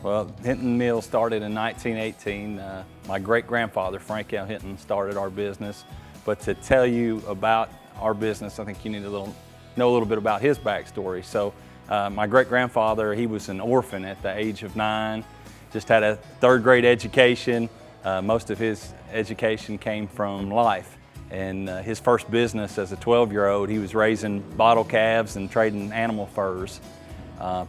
Well, Hinton Mills started in 1918. My great-grandfather, Frank L. Hinton, started our business. But to tell you about our business, I think you need to know a little bit about his backstory. So my great-grandfather, he was an orphan at the age of 9, just had a third-grade education. Most of his education came from life. And his first business as a 12-year-old, he was raising bottle calves and trading animal furs.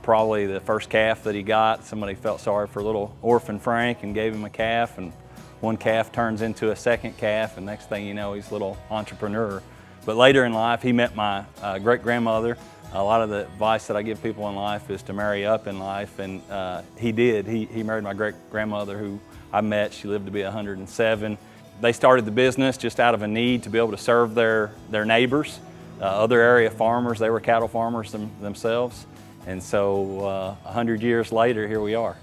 Probably the first calf that he got, somebody felt sorry for little orphan Frank and gave him a calf, and one calf turns into a second calf, and next thing you know, he's a little entrepreneur. But later in life, he met my great-grandmother. A lot of the advice that I give people in life is to marry up in life, and he did. He married my great-grandmother, who I met. She lived to be 107. They started the business just out of a need to be able to serve their neighbors, other area farmers. They were cattle farmers themselves. And so 100 years later, here we are.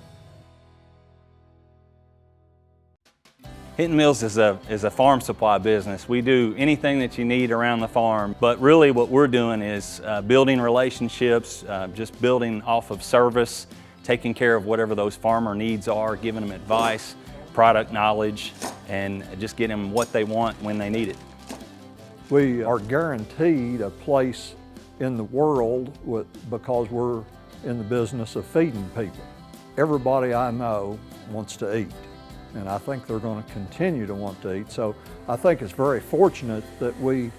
Hinton Mills is a farm supply business. We do anything that you need around the farm, but really what we're doing is building relationships, just building off of service, taking care of whatever those farmer needs are, giving them advice, product knowledge, and just getting them what they want when they need it. We are guaranteed a place in the world because we're in the business of feeding people. Everybody I know wants to eat, and I think they're going to continue to want to eat. So I think it's very fortunate that we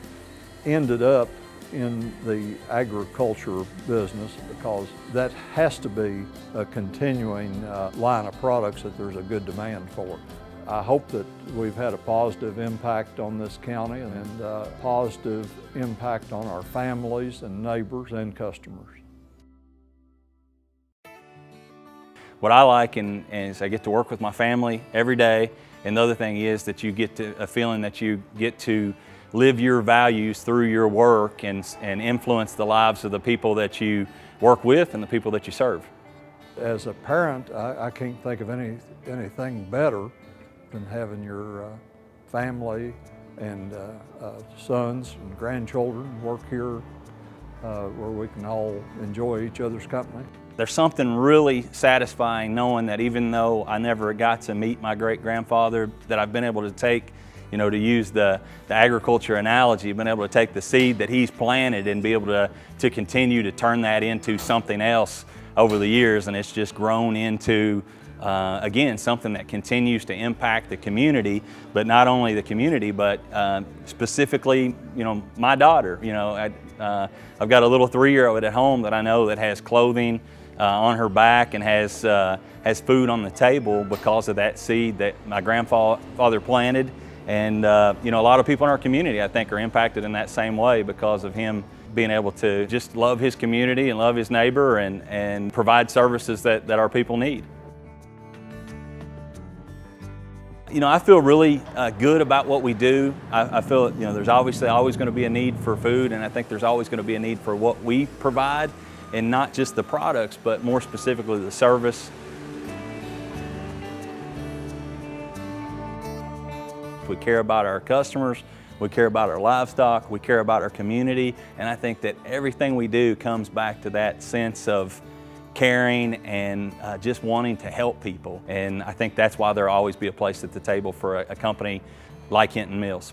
ended up in the agriculture business, because that has to be a continuing line of products that there's a good demand for. I hope that we've had a positive impact on this county and a positive impact on our families and neighbors and customers. What I like is I get to work with my family every day, and the other thing is that you get a feeling that you get to live your values through your work and influence the lives of the people that you work with and the people that you serve. As a parent, I can't think of anything better than having your family and sons and grandchildren work here where we can all enjoy each other's company. There's something really satisfying knowing that even though I never got to meet my great-grandfather, that I've been able to take, to use the agriculture analogy, been able to take the seed that he's planted and be able to continue to turn that into something else over the years, and it's just grown into again, something that continues to impact the community, but not only the community, but specifically, my daughter. I've got a little 3-year-old at home that I know that has clothing on her back and has food on the table because of that seed that my grandfather planted. And a lot of people in our community, I think, are impacted in that same way because of him being able to just love his community and love his neighbor and provide services that our people need. I feel really good about what we do. I feel there's obviously always going to be a need for food, and I think there's always going to be a need for what we provide, and not just the products, but more specifically the service. We care about our customers, we care about our livestock, we care about our community, and I think that everything we do comes back to that sense of caring and just wanting to help people. And I think that's why there'll always be a place at the table for a company like Hinton Mills.